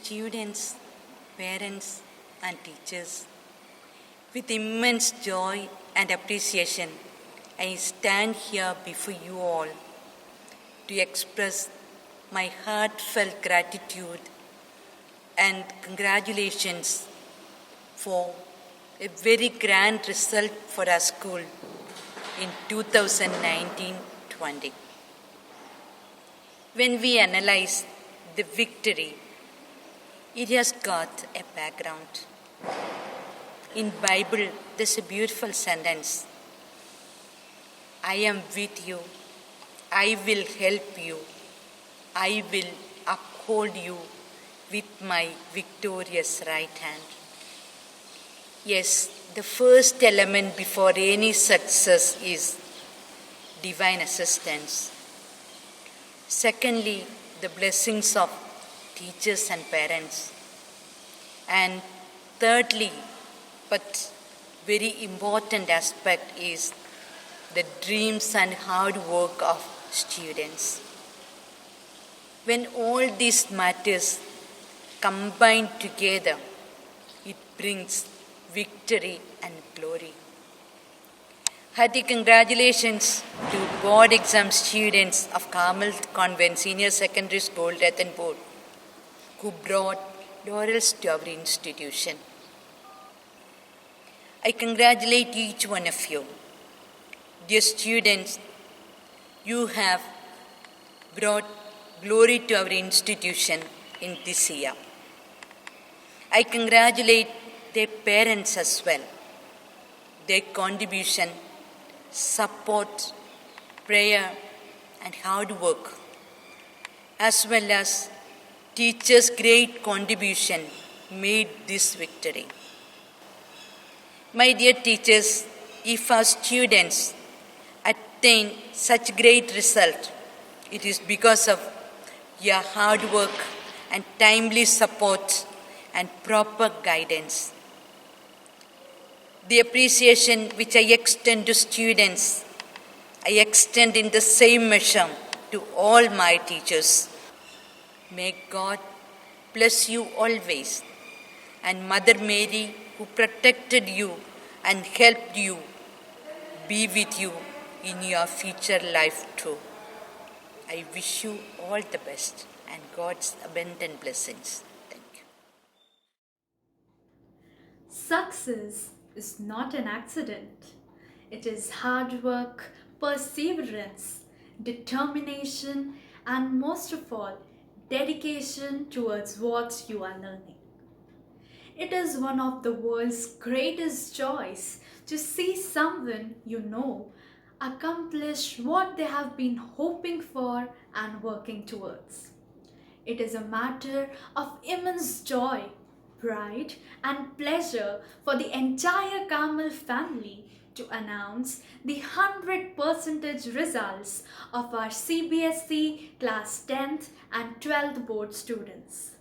students, parents, and teachers, with immense joy and appreciation, I stand here before you all to express my heartfelt gratitude and congratulations for a very grand result for our school in 2019-20. When we analyze the victory, it has got a background. In Bible, there's a beautiful sentence. I am with you. I will help you. I will uphold you with my victorious right hand. Yes, the first element before any success is divine assistance. Secondly, the blessings of teachers and parents. And thirdly, but very important aspect is the dreams and hard work of students. When all these matters combine together, it brings victory and glory. Hearty congratulations to board exam students of Carmel Convent Senior Secondary School, Rathanpur, who brought laurels to our institution. I congratulate each one of you. Dear students, you have brought glory to our institution in this year. I congratulate their parents as well. Their contribution, support, prayer, and hard work, as well as teachers' great contribution made this victory. My dear teachers, if our students attain such great result, it is because of your hard work and timely support and proper guidance. The appreciation which I extend to students, I extend in the same measure to all my teachers. May God bless you always, and Mother Mary, who protected you and helped you, be with you in your future life too. I wish you all the best and God's abundant blessings. Thank you. Success is not an accident. It is hard work, perseverance, determination, and most of all, dedication towards what you are learning. It is one of the world's greatest joys to see someone you know accomplish what they have been hoping for and working towards. It is a matter of immense joy, pride, and pleasure for the entire Carmel family to announce the 100% results of our CBSE Class 10th and 12th board students.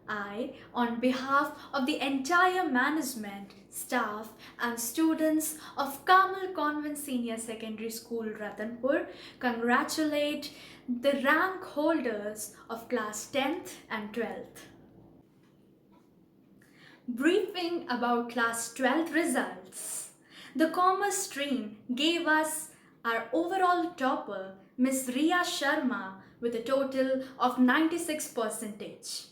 I, on behalf of the entire management, staff, and students of Carmel Convent Senior Secondary School, Rathanpur, congratulate the rank holders of Class 10th and 12th. Briefing about Class 12th results. The Commerce stream gave us our overall topper, Miss Riya Sharma, with a total of 96%.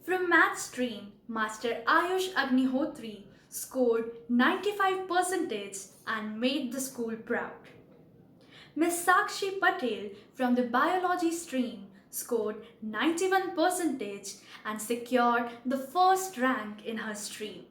From Math stream, Master Ayush Agnihotri scored 95% and made the school proud. Miss Sakshi Patel from the Biology stream scored 91% and secured the first rank in her stream.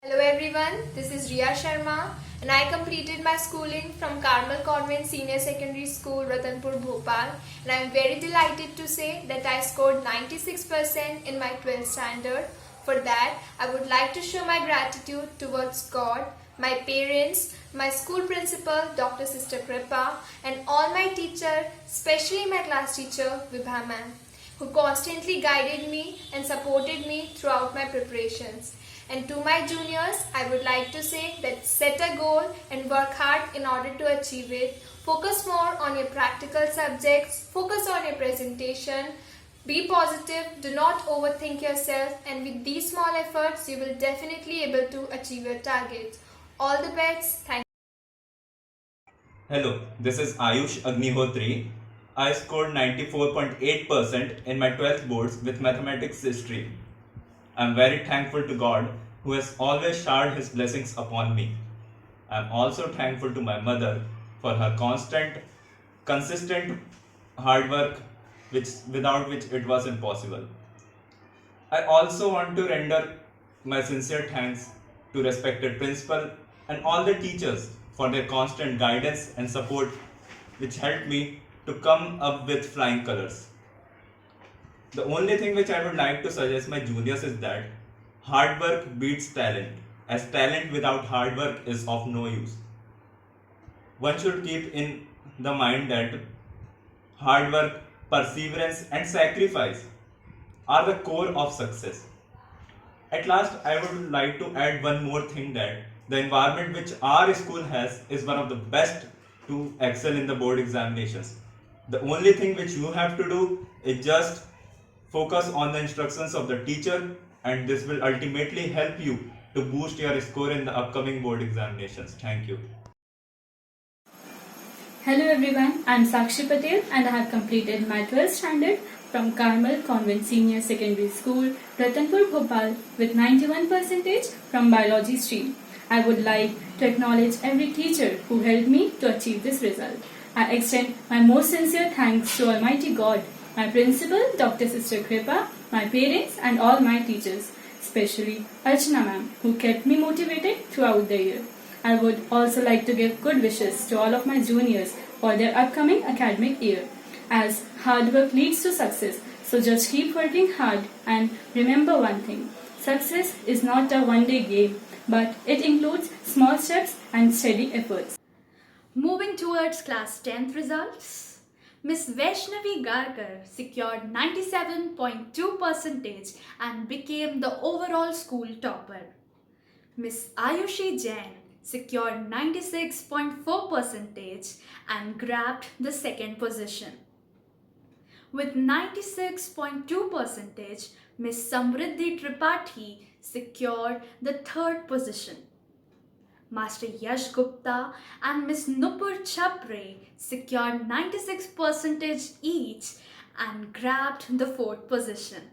Hello everyone, this is Riya Sharma and I completed my schooling from Carmel Convent Senior Secondary School, Rathanpur, Bhopal, and I am very delighted to say that I scored 96% in my 12th standard. For that, I would like to show my gratitude towards God, my parents, my school principal, Dr. Sister Kripa, and all my teachers, especially my class teacher, Vibha ma'am, who constantly guided me and supported me throughout my preparations. And to my juniors, I would like to say that set a goal and work hard in order to achieve it. Focus more on your practical subjects, focus on your presentation, Be positive, do not overthink yourself, and with these small efforts, you will definitely able to achieve your target. All the best. Thank Hello, this is Ayush Agnihotri. I scored 94.8% in my 12th boards with mathematics stream. I'm very thankful to God who has always showered his blessings upon me. I'm also thankful to my mother for her consistent hard work without which it was impossible. I also want to render my sincere thanks to respected principal and all the teachers for their constant guidance and support which helped me to come up with flying colors. The only thing which I would like to suggest my juniors is that hard work beats talent, as talent without hard work is of no use. One should keep in the mind that hard work, perseverance, and sacrifice are the core of success. At last, I would like to add one more thing that the environment which our school has is one of the best to excel in the board examinations. The only thing which you have to do is just focus on the instructions of the teacher, and this will ultimately help you to boost your score in the upcoming board examinations. Thank you. Hello everyone, I am Sakshi Patel and I have completed my 12th standard from Carmel Convent Senior Secondary School, Ratanpur, Bhopal with 91% from biology stream. I would like to acknowledge every teacher who helped me to achieve this result. I extend my most sincere thanks to Almighty God, my principal, Dr. Sister Kripa, my parents and all my teachers, especially Archana ma'am, who kept me motivated throughout the year. I would also like to give good wishes to all of my juniors for their upcoming academic year, as hard work leads to success. So just keep working hard and remember one thing, success is not a one-day game, but it includes small steps and steady efforts. Moving towards class 10th results, Miss Vaishnavi Garkar secured 97.2% and became the overall school topper. Miss Ayushi Jain secured 96.4% and grabbed the second position. With 96.2%, Miss Samriddhi Tripathi secured the third position. Master Yash Gupta and Miss Nupur Chapre secured 96% each and grabbed the fourth position.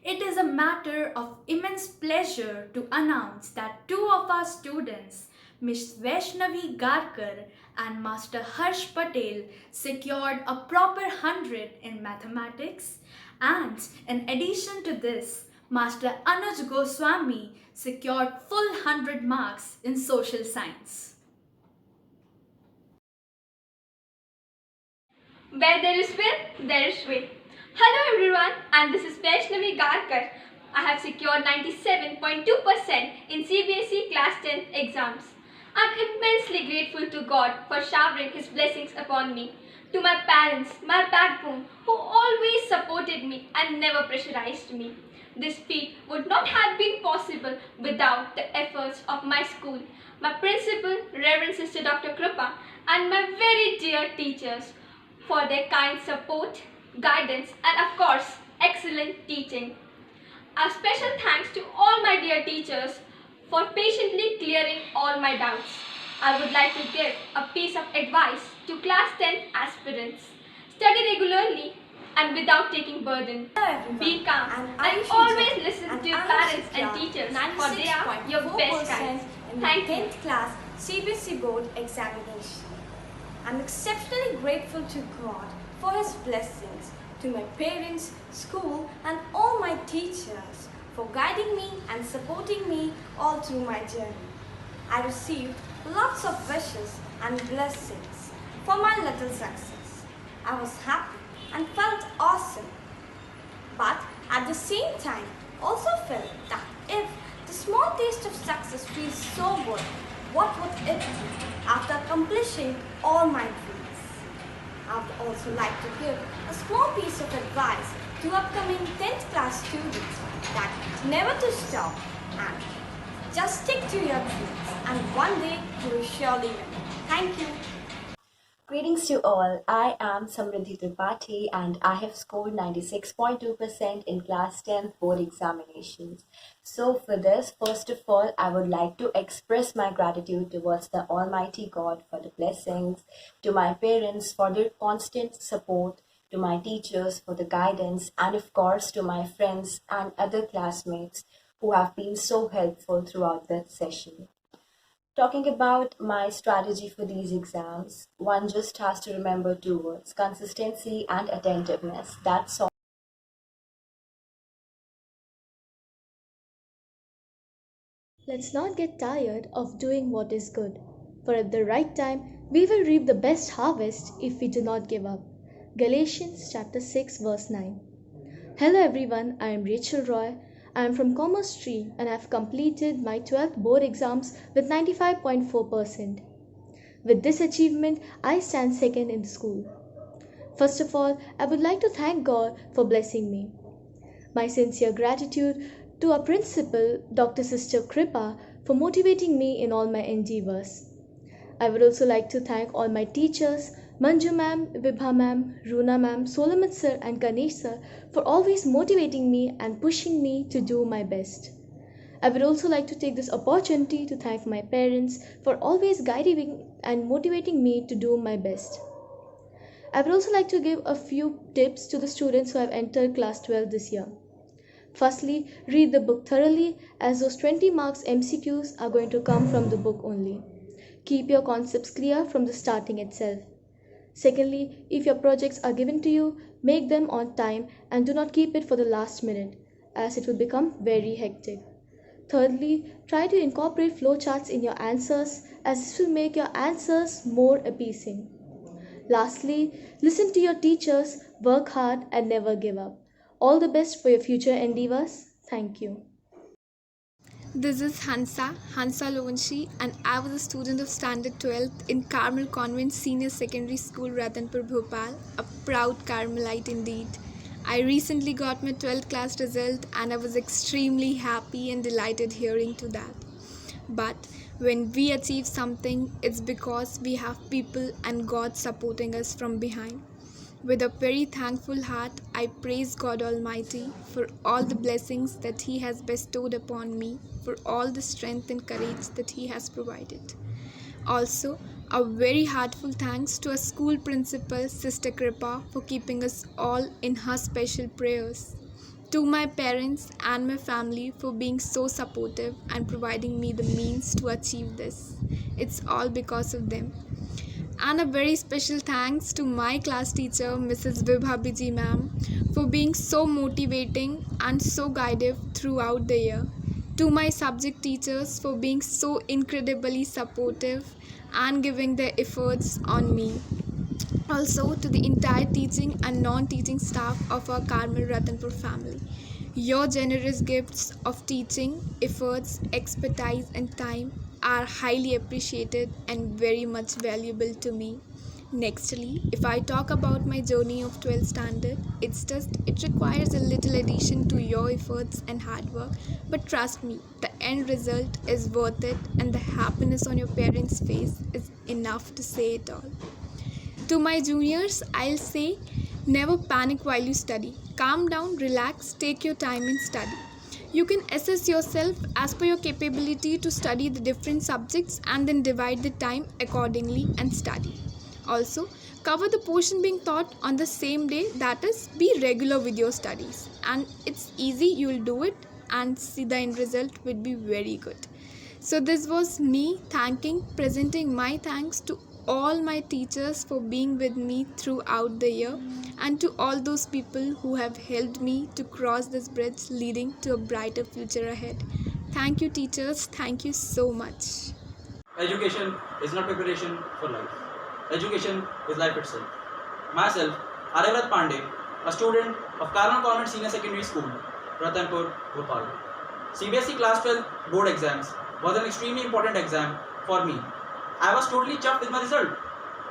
It is a matter of immense pleasure to announce that two of our students, Miss Vaishnavi Garkar and Master Harsh Patel, secured a proper 100 in mathematics, and in addition to this, Master Anuj Goswami secured full 100 marks in social science. Where there is will, there is way. Hello everyone, and this is Vaishnavi Garkar. I have secured 97.2% in CBSE Class 10 exams. I'm immensely grateful to God for showering His blessings upon me, to my parents, my backbone, who always supported me and never pressurized me. This feat would not have been possible without the efforts of my school, my principal, Reverend Sister Dr. Kripa, and my very dear teachers for their kind support, guidance, and of course, excellent teaching. A special thanks to all my dear teachers for patiently clearing all my doubts. I would like to give a piece of advice to class 10 aspirants. Study regularly and without taking burden. Be calm and always listen to your parents and teachers, for they are your best guides. Thank you. 10th class CBSE board examination. I'm exceptionally grateful to God for His blessings, to my parents, school and all my teachers for guiding me and supporting me all through my journey. I received lots of wishes and blessings for my little success. I was happy and felt awesome. But at the same time, also felt that if the small taste of success feels so good, what would it be after accomplishing all my dreams? I would also like to give a small piece of advice to upcoming 10th class students that never to stop and just stick to your dreams and one day you will surely win. Thank you. Greetings to all. I am Samriddhi Tripathi and I have scored 96.2% in class 10th board examinations. So for this, first of all, I would like to express my gratitude towards the Almighty God for the blessings, to my parents for their constant support, to my teachers for the guidance, and of course to my friends and other classmates who have been so helpful throughout the session. Talking about my strategy for these exams, one just has to remember two words: consistency and attentiveness. That's all. Let's not get tired of doing what is good, for at the right time we will reap the best harvest if we do not give up. Galatians chapter 6 verse 9. Hello everyone, I am Rachel Roy. I am from Commerce Stream and I have completed my 12th board exams with 95.4%. With this achievement, I stand second in the school. First of all, I would like to thank God for blessing me. My sincere gratitude to our principal, Dr. Sister Kripa, for motivating me in all my endeavors. I would also like to thank all my teachers, Manju ma'am, Vibha ma'am, Runa ma'am, Solomon sir and Ganesh sir for always motivating me and pushing me to do my best. I would also like to take this opportunity to thank my parents for always guiding and motivating me to do my best. I would also like to give a few tips to the students who have entered class 12 this year. Firstly, read the book thoroughly as those 20 marks MCQs are going to come from the book only. Keep your concepts clear from the starting itself. Secondly, if your projects are given to you, make them on time and do not keep it for the last minute, as it will become very hectic. Thirdly, try to incorporate flowcharts in your answers, as this will make your answers more appeasing. Lastly, listen to your teachers, work hard and never give up. All the best for your future endeavors. Thank you. This is Hansa Lovenshi, and I was a student of Standard 12th in Carmel Convent Senior Secondary School, Ratanpur, Bhopal, a proud Carmelite indeed. I recently got my 12th class result and I was extremely happy and delighted hearing to that. But when we achieve something, it's because we have people and God supporting us from behind. With a very thankful heart, I praise God Almighty for all the blessings that He has bestowed upon me, for all the strength and courage that He has provided. Also, a very heartful thanks to our school principal, Sister Kripa, for keeping us all in her special prayers. To my parents and my family for being so supportive and providing me the means to achieve this. It's all because of them. And a very special thanks to my class teacher, Mrs. Vibha Biji ma'am, for being so motivating and so guided throughout the year. To my subject teachers for being so incredibly supportive and giving their efforts on me. Also to the entire teaching and non-teaching staff of our Carmel Ratanpur family. Your generous gifts of teaching, efforts, expertise and time are highly appreciated and very much valuable to me. Nextly, if I talk about my journey of 12th standard, it requires a little addition to your efforts and hard work, but trust me, the end result is worth it and the happiness on your parents' face is enough to say it all. To my juniors, I'll say, never panic while you study. Calm down, relax, take your time and study. You can assess yourself as per your capability to study the different subjects and then divide the time accordingly and study. Also, cover the portion being taught on the same day, that is, be regular with your studies. And it's easy, you'll do it and see the end result will be very good. So this was me presenting my thanks to all my teachers for being with me throughout the year and to all those people who have helped me to cross this bridge leading to a brighter future ahead. Thank you teachers, thank you so much. Education is not preparation for life. Education is life itself. Myself, Aryavrat Pandey, a student of Carmel Convent Senior Secondary School, Ratanpur, Bhopal. CBSE Class 12 board exams was an extremely important exam for me. I was totally chuffed with my result.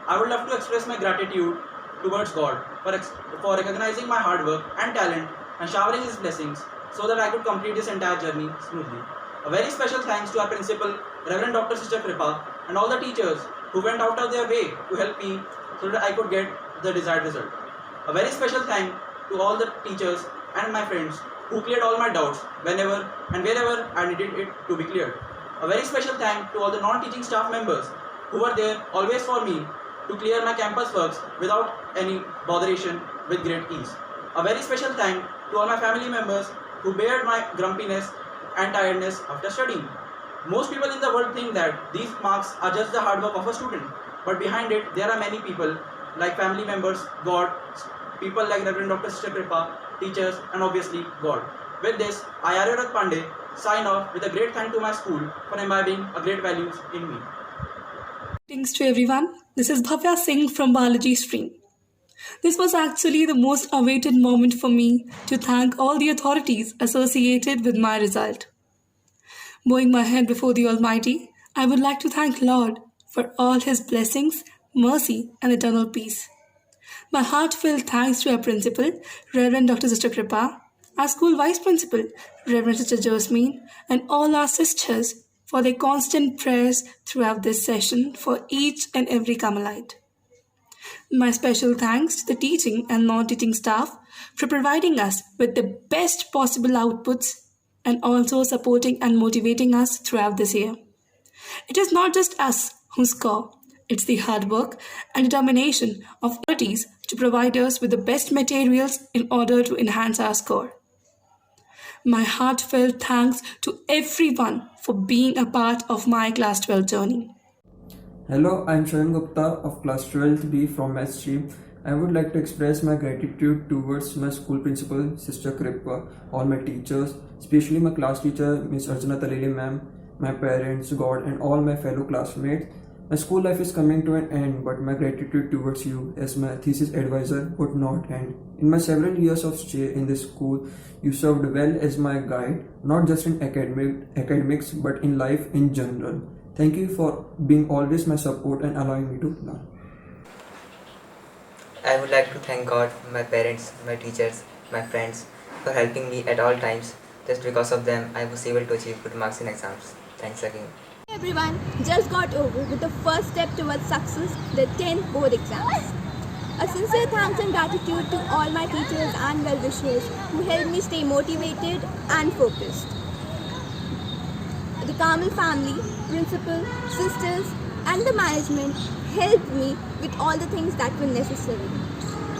I would love to express my gratitude towards God for recognizing my hard work and talent and showering His blessings so that I could complete this entire journey smoothly. A very special thanks to our principal, Reverend Dr. Sister Kripa, and all the teachers who went out of their way to help me so that I could get the desired result. A very special thank to all the teachers and my friends who cleared all my doubts whenever and wherever I needed it to be cleared. A very special thank to all the non-teaching staff members who were there always for me to clear my campus works without any botheration with great ease. A very special thank to all my family members who bared my grumpiness and tiredness after studying. Most people in the world think that these marks are just the hard work of a student, but behind it there are many people like family members, God, people like Reverend Dr. Sister Kripa, teachers, and obviously God. With this, I, Aryavrat Pandey, sign off with a great thank to my school for imbibing a great values in me. Greetings to everyone. This is Bhavya Singh from Biology stream. This was actually the most awaited moment for me to thank all the authorities associated with my result. Bowing my head before the Almighty, I would like to thank Lord for all His blessings, mercy, and eternal peace. My heartfelt thanks to our principal, Reverend Dr. Sister Kripa, our school vice principal, Reverend Sister Jasmine, and all our sisters for their constant prayers throughout this session for each and every Carmelite. My special thanks to the teaching and non-teaching staff for providing us with the best possible outputs and also supporting and motivating us throughout this year. It is not just us who score, it's the hard work and determination of authorities to provide us with the best materials in order to enhance our score. My heartfelt thanks to everyone for being a part of my Class 12 journey. Hello, I am Shayan Gupta of Class 12B from Math stream. I would like to express my gratitude towards my school principal, Sister Kripa, all my teachers, especially my class teacher, Ms. Arjuna Talili ma'am, my parents, God, and all my fellow classmates. My school life is coming to an end, but my gratitude towards you as my thesis advisor would not end. In my several years of stay in this school, you served well as my guide, not just in academics, but in life in general. Thank you for being always my support and allowing me to learn. I would like to thank God, my parents, my teachers, my friends for helping me at all times. Just because of them, I was able to achieve good marks in exams. Thanks again. Hey everyone, just got over with the first step towards success, the 10th board exams. A sincere thanks and gratitude to all my teachers and well-wishers who helped me stay motivated and focused. The Carmel family, principal, sisters and the management helped me with all the things that were necessary.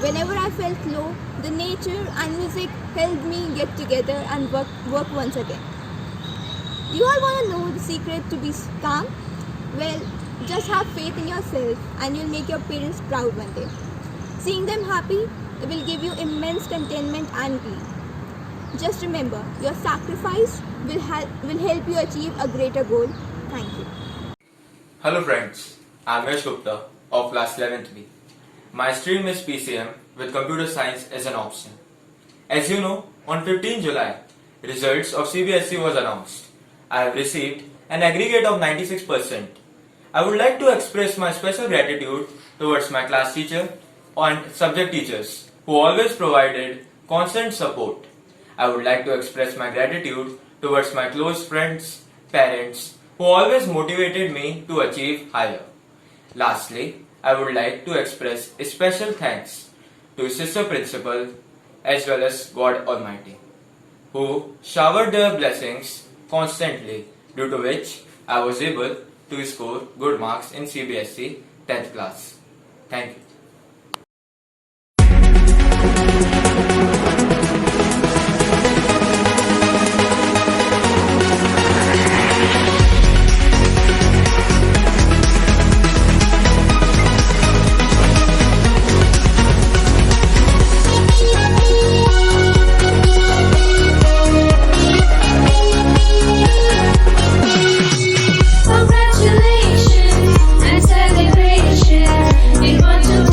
Whenever I felt low, the nature and music helped me get together and work once again. You all want to know the secret to be calm? Well, just have faith in yourself and you'll make your parents proud one day. Seeing them happy will give you immense contentment and glee. Just remember, your sacrifice will help you achieve a greater goal. Thank you. Hello friends, I am Yash Gupta of Class 11th B. My stream is PCM with Computer Science as an option. As you know, on 15 July, results of CBSE was announced. I have received an aggregate of 96%. I would like to express my special gratitude towards my class teacher and subject teachers who always provided constant support. I would like to express my gratitude towards my close friends, parents who always motivated me to achieve higher. Lastly, I would like to express a special thanks to Sister Principal as well as God Almighty, who showered their blessings constantly, due to which I was able to score good marks in CBSE 10th class. Thank you. Congratulations and celebration. It was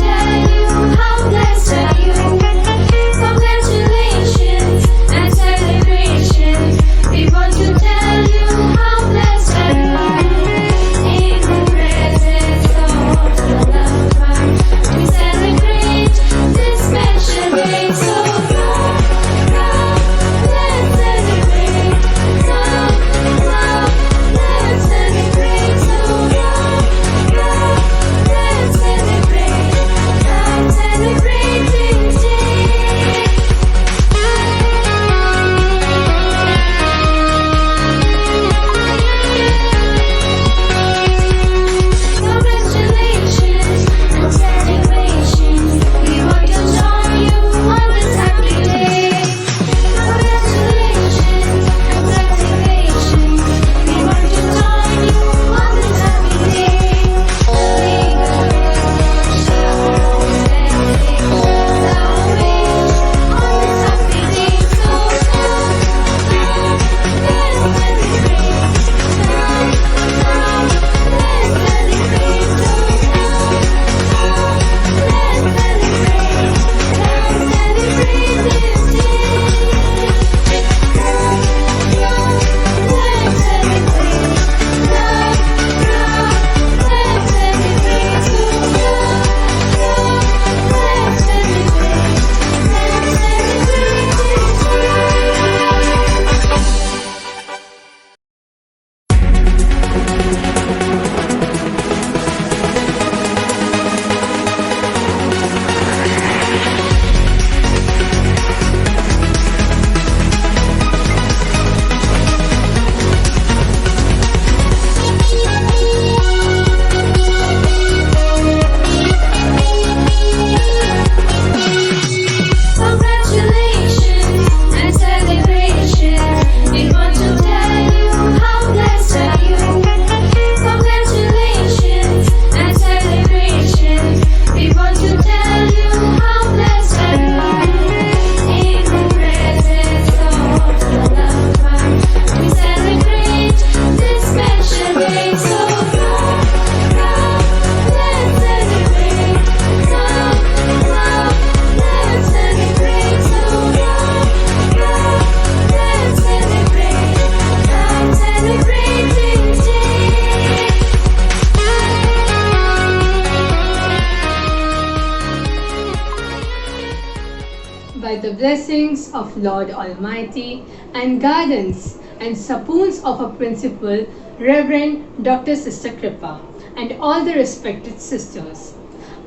blessings of Lord Almighty and guidance and supports of our principal, Reverend Dr. Sister Kripa, and all the respected sisters.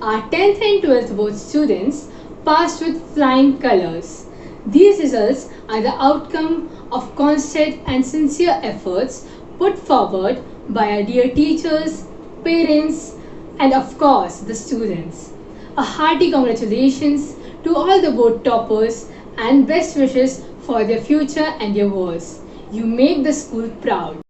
Our 10th and 12th board students passed with flying colors. These results are the outcome of constant and sincere efforts put forward by our dear teachers, parents, and of course the students. A hearty congratulations to all the board toppers and best wishes for their future and endeavors. You make the school proud.